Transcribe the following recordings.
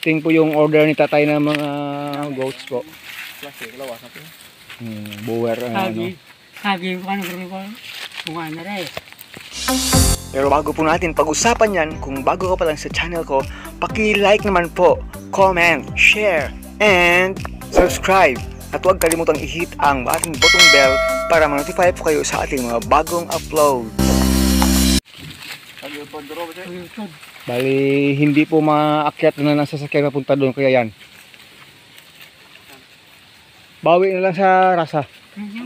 Ting po yung order ni tatay ng mga goats po. Klase, lawas natin. Bower, ano. Hagi ko ano ko mukha na rin. Pero bago po natin pag-usapan yan, kung bago ka pa lang sa channel ko, paki-like naman po, comment, share, and subscribe. At huwag kalimutang i-hit ang ating button bell para ma-notify po kayo sa ating mga bagong upload. Bali, hindi po maakyat na ng sasakyan papunta doon, kaya yan. Bawi na lang sa rasa.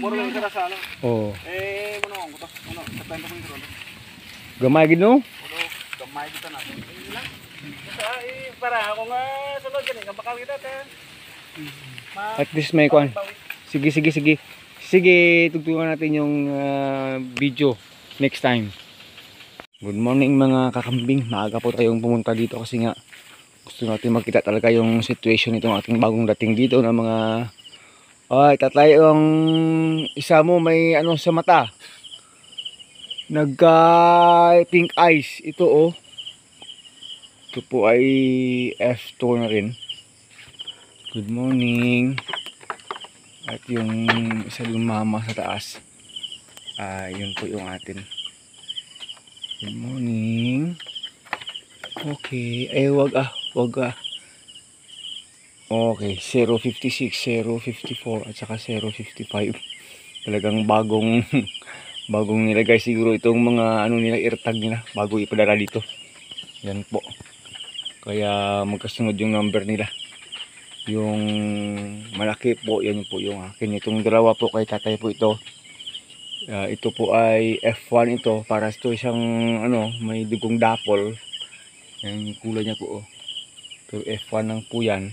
Muro lang sa rasa, ano? Oo. Muna ko to. Ano, sa pento ko yung Gamay gid no? Muro, gamay kita natin. Para ako nga sulod yan, kabakal kita tayo. At least may kuan. Sige. Sige, tugtungan natin yung video next time. Good morning mga kakambing. Maaga po tayong pumunta dito kasi nga gusto natin makita talaga yung situation nitong ating bagong dating dito na mga tatay yung isa mo may ano sa mata. Nagka pink eyes. Ito oh. Ito po ay F2 na rin. Good morning. At yung isa lumama sa taas. Yun po yung atin. Good morning. Okay. Wag Okay, 056, 054 at saka 055. Talagang bagong nilagay siguro itong mga ano nila, airtag nila bago ipadala dito. Yan po. Kaya magkasunod yung number nila. Yung malaki po, yan po yung akin. Itong dalawa po kay tatay po ito. Ito po ay F1 ito. Para ito isang ano, may dugong dapol. Yan yung kulay niya po. Pero F1 lang po yan.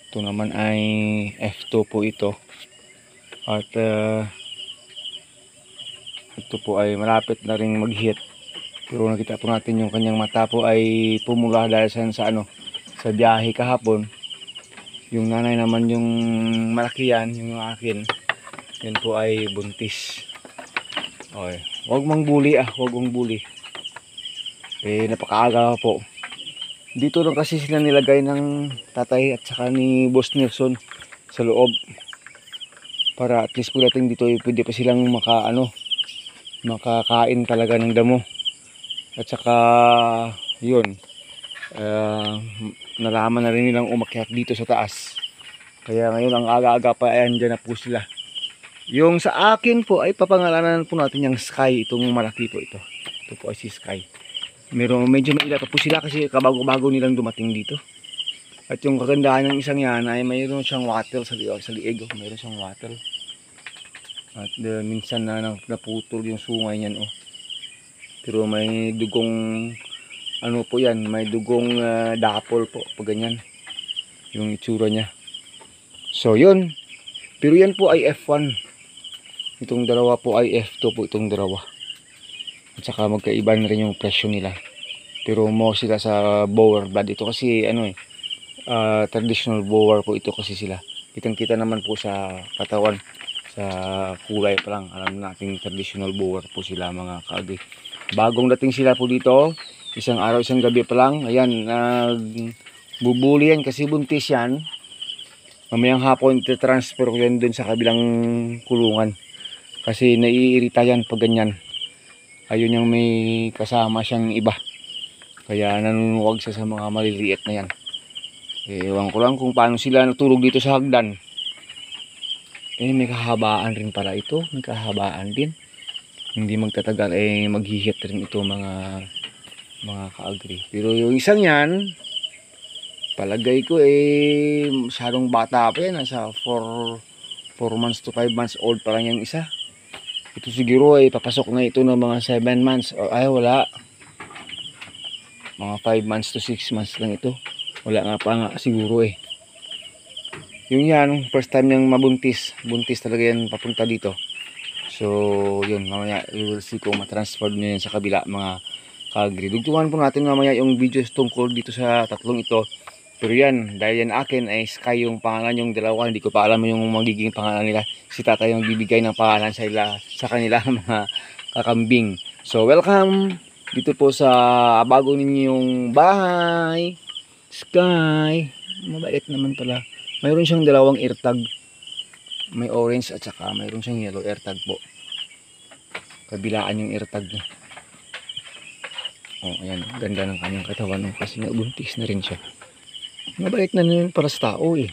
Ito naman ay F2 po ito. At ito po ay malapit na rin mag-hit. Pero nakita po natin yung kanyang mata po ay pumula dahil sa biyahe kahapon. Yung nanay naman yung malaki yan, yung akin. Yan po ay buntis. Okay. Huwag mang bully huwag mong bully. Napakaaga po. Dito lang kasi sila nilagay ng tatay at saka ni Boss Nelson sa loob. Para at least pagdating dito pwede pa silang makakain talaga ng damo. At saka yun, nalaman na rin nilang umakyat dito sa taas. Kaya ngayon ang aga-aga pa ay andyan na po sila. Yung sa akin po ay papangalanan po natin yung Sky, itong malaki po ito. Ito po ay si Sky. Medyo maila pa po sila kasi kabago-bago nilang dumating dito. At yung kagandahan ng isang yan ay mayroon siyang wattle sa liig. Mayroon siyang wattle. At minsan na naputol yung sungay niyan oh. Pero may dugong ano po yan, may dugong dapol po pag ganyan. Yung itsura niya. So yun. Pero yan po ay F1. Itong dalawa po ay F2 po itong dalawa. At saka magkaiba na rin yung presyo nila. Pero more sila sa bower blood. Ito kasi traditional bower po ito kasi sila. Kitang-kita naman po sa katawan. Sa kulay pa lang. Alam natin traditional bower po sila mga kaagri. Bagong dating sila po dito. Isang araw, isang gabi pa lang. Ayan, bubuli yan kasi buntis yan. Mamayang hapon transfer ko yan dun sa kabilang kulungan. Kasi naiirita yan pag ganyan. Ayun yung may kasama siyang iba. Kaya nanunuwag siya sa mga maliliit na yan. Ewan ko lang kung paano sila natulog dito sa hagdan. May kahabaan rin pala ito. May kahabaan din. Hindi magtatagal maghihit rin ito mga kaagri. Pero yung isang yan, palagay ko masyadong bata pa yan. Nasa 4 months to 5 months old pa lang yung isa. Ito siguro papasok na ito ng mga 7 months. Wala. Mga 5 months to 6 months lang ito. Wala nga pa nga siguro Yung yan, first time niyang mabuntis. Buntis talaga yan papunta dito. So, yun. Mamaya, you will see kung matransfer nyo yan sa kabila mga kaagri. Dugtungan po natin mamaya yung videos tungkol dito sa tatlong ito. Pero yan, dahil yan akin ay Sky yung pangalan yung dalawa. Hindi ko pa alam yung magiging pangalan nila. Si tatay yung bibigay ng pangalan sa kanila mga kakambing. So welcome dito po sa bago ninyong bahay. Sky. Mabait naman pala. Mayroon siyang dalawang eartag. May orange at saka mayroon siyang yellow eartag po. Kabilaan yung eartag niya. Oh, ayan. Ganda ng kanyang katawan. Kasi nabuntis na rin siya. Mabait na rin para sa tao eh.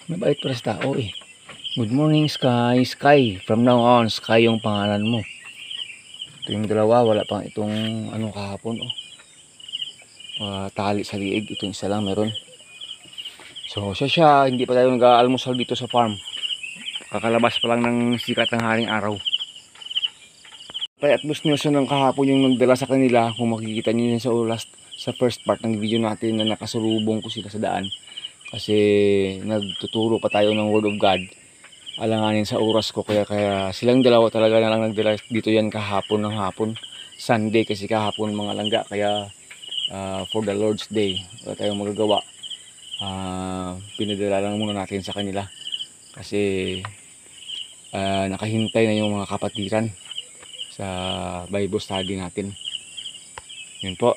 Mabait para sa tao eh. Good morning, Sky. Sky. From now on, Sky yung pangalan mo. Ito yung dalawa. Wala pang itong ano kahapon. Oh. Tali sa liig. Ito yung isa lang meron. So, siya. Hindi pa tayo nag-aalmusal dito sa farm. Kakalabas pa lang ng sikat ng haring araw. Kaya at Boss Nelson ng kahapon yung nagdala sa kanila. Kung makikita nyo yun sa first part ng video natin na nakasalubong ko sila sa daan. Kasi nagtuturo pa tayo ng Word of God. Alanganin sa oras ko. Kaya silang dalawa talaga na lang nagdala dito yan kahapon ng hapon. Sunday kasi kahapon mga langga. Kaya for the Lord's Day wala tayong magagawa. Pinadala lang muna natin sa kanila. Kasi nakahintay na yung mga kapatiran sa Bible study natin. Yun po.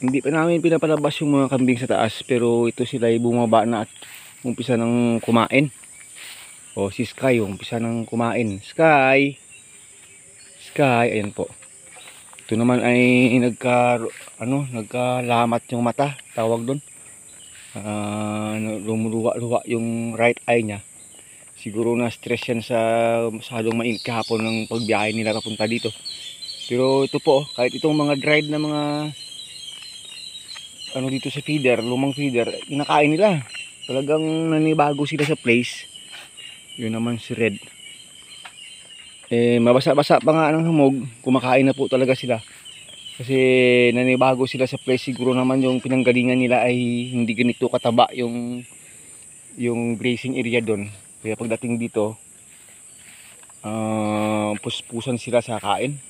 Hindi pa namin pinapalabas yung mga kambing sa taas, pero ito sila ay bumaba na at umpisa ng kumain. O si Sky umpisa ng kumain. Sky, ayan po. Ito naman ay nagkalamat yung mata, tawag doon. Lumuluwa-luwa yung right eye niya. Siguro na stress yan sa masyadong mainit kahapon ng pagbiyahe nila papunta dito. Pero ito po, kahit itong mga dried na mga dito sa feeder, lumang feeder, kinakain nila. Talagang nanibago sila sa place. Yun naman si Red. Mabasa-basa pa nga ng hamog, kumakain na po talaga sila. Kasi nanibago sila sa place. Siguro naman yung pinanggalingan nila ay hindi ganito kataba yung grazing area doon. Kaya pagdating dito, puspusan sila sa kain.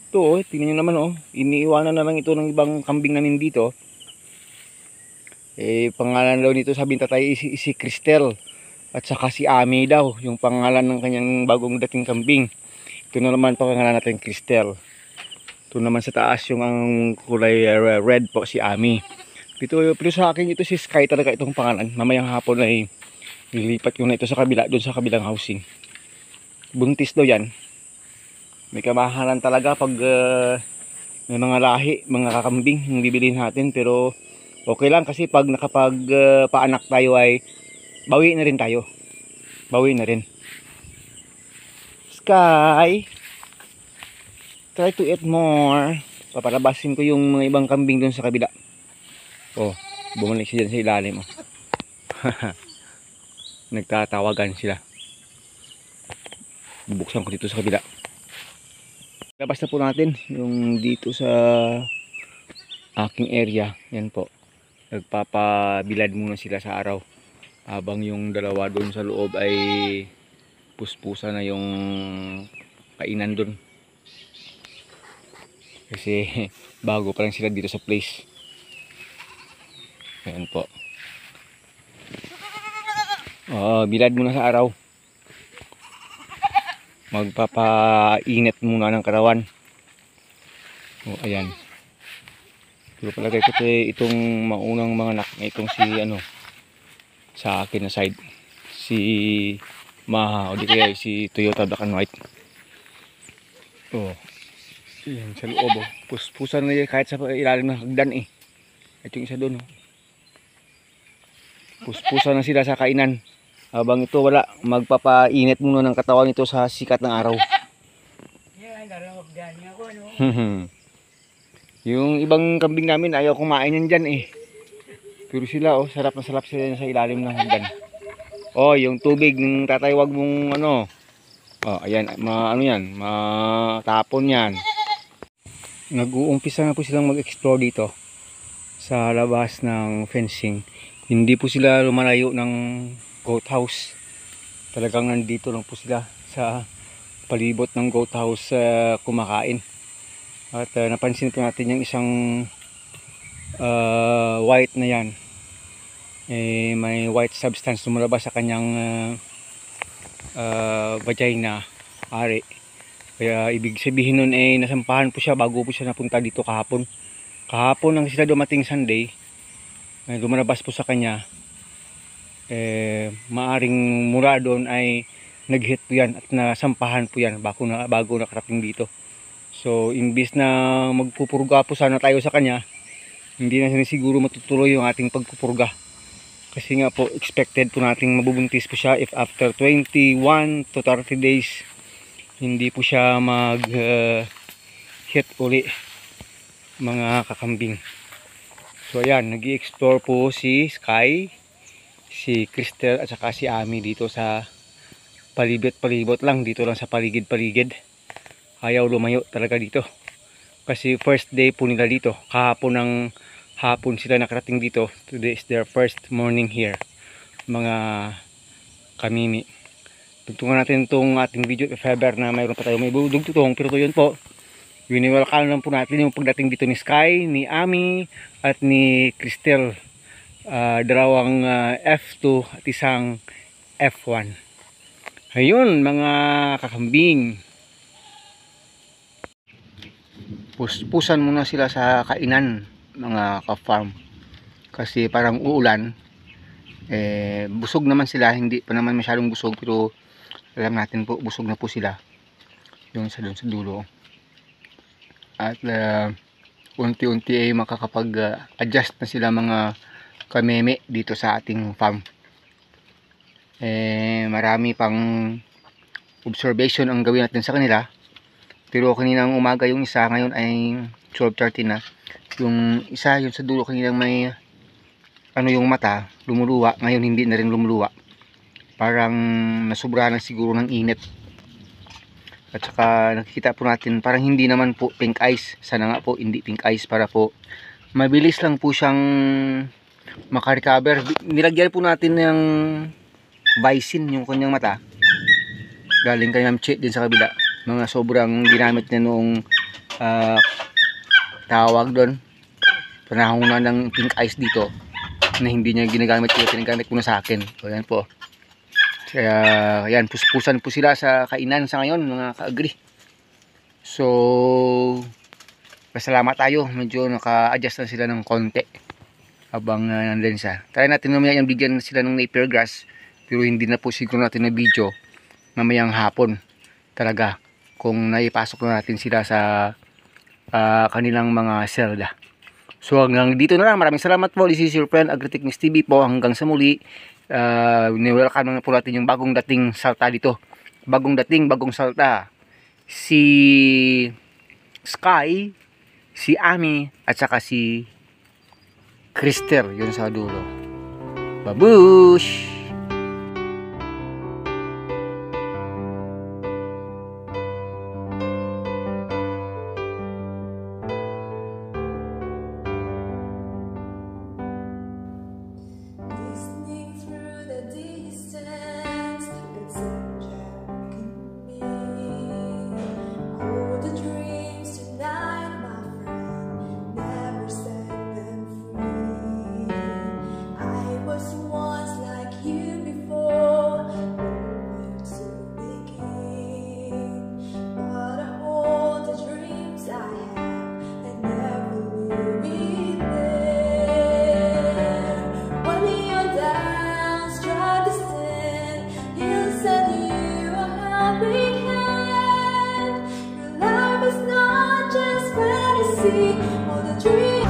Ito, tingnan nyo naman, iniiwanan na lang ito ng ibang kambing namin dito. Pangalan daw nito, sabi ng tatay, si Cristel. At saka si Ami daw, yung pangalan ng kanyang bagong dating kambing. Ito na naman pangalan natin, Cristel. Ito naman sa taas, yung ang kulay red po, si Ami. Pero sa akin, ito si Sky talaga itong pangalan. Mamayang hapon ay lilipat ko na ito sa kabila, doon sa kabilang housing. Buntis daw yan. May kamahalan talaga pag may mga lahi, mga kakambing yung bibiliin natin. Pero okay lang kasi pag nakapagpaanak tayo ay bawi na rin tayo. Bawi na rin. Sky, try to eat more. Papalabasin ko yung mga ibang kambing doon sa kabila. Oh, bumalik siya dyan sa ilalim. Nagtatawagan sila. Bubuksan ko dito sa kabila. Labas na po natin yung dito sa aking area. Yan po. Nagpapabilad muna sila sa araw. Habang yung dalawa doon sa loob ay puspusa na yung kainan doon. Kasi bago pa lang sila dito sa place. Yan po. Bilad muna sa araw. Magpapainit muna ng katawan. Ayan. Pero palagay ko itong maunang mga anak na itong si sa akin na side. Si Maha o di kaya si Toyota Black and White. Ayan sa loob. Puspusan na kahit sa ilalim ng hagdan At yung isa doon. Puspusan na sila sa kainan. Habang ito wala, magpapainit muna ng katawan nito sa sikat ng araw. Yung ibang kambing namin ayaw kumain yan dyan Pero sila sarap na sarap sila sa ilalim ng hagdan. Yung tubig ng tatay, wag mong ayan, yan, matapon yan. Nag-uumpisa na po silang mag-explore dito sa labas ng fencing. Hindi po sila lumalayo ng goat house. Talagang nandito lang po sila sa palibot ng goat house kumakain. At napansin po natin yung isang white na yan. May white substance lumalabas sa kanyang vagina, ari. Kaya ibig sabihin nun nasampahan po siya bago po siya napunta dito kahapon. Kahapon lang sila dumating Sunday. Lumalabas po sa kanya. Maaring mula doon ay nag-hit po yan at nasampahan po yan bago nakarating dito. So imbis na magpupurga po sana tayo sa kanya, hindi na siguro matutuloy yung ating pagpupurga. Kasi nga po expected po nating mabubuntis po siya if after 21 to 30 days hindi po siya hit uli, mga kakambing. So ayan, nag-i-explore po si Sky, si Cristel at saka si Ami dito sa palibot lang, dito lang sa paligid-paligid. Ayaw lumayo talaga dito. Kasi first day po nila dito. Kahapon ng hapon sila nakarating dito. Today is their first morning here, mga kamimi. Tugtungan natin itong ating video if ever na mayroon pa tayo may dugtutong. Pero yun po, winiwelcome lang po natin yung pagdating dito ni Sky, ni Ami at ni Cristel. Dalawang F2 at isang F1. Ayun mga kakambing, puspusan muna sila sa kainan mga ka-farm kasi parang uulan. Busog naman sila, hindi pa naman masyadong busog pero alam natin po busog na po sila yung sa doon sa dulo. At unti-unti ay makakapag-adjust na sila mga kameme dito sa ating farm. Marami pang observation ang gawin natin sa kanila. Pero kaninang umaga yung isa, ngayon ay 12:30 na. Yung isa, yung sa dulo kaninang may yung mata, lumuluwa. Ngayon hindi na rin lumuluwa. Parang nasubra na siguro ng init. At saka nakikita po natin, parang hindi naman po pink eyes. Sana nga po hindi pink eyes para po mabilis lang po siyang makarecover. Nilagyan po natin ng Vicin yung kanyang mata. Galing kay Ma'am Che din sa kabila. Mga sobrang ginamit niya noong tawag doon. Panahon na ng pink eyes dito na hindi niya ginagamit ko. Ginagamit ko na sa akin. So yan po. Kaya yan, puspusan po sila sa kainan sa ngayon mga ka-agree. So pasalamat tayo. Medyo naka-adjust na sila ng konti habang nandun siya. Try natin mamaya yung bigyan sila ng napier grass. Pero hindi na po siguro natin na video mamayang hapon talaga kung naipasok na natin sila sa kanilang mga selda. So hanggang dito na lang. Maraming salamat po. This is your friend Agritechnics TV po. Hanggang sa muli. Welcome na po natin yung bagong dating salta dito. Bagong dating, bagong salta. Si Sky, si Ami, at saka si Cristel. Yun sa dulo. Babush! Listening through the distance, it's such a me. All the dreams tonight, my friend, never set them free. I was once like you before, where to begin? But I hold the dreams I have and never will be there. When you're down, strong to stand, He'll send you a helping hand. Your life is not just fantasy, all the dreams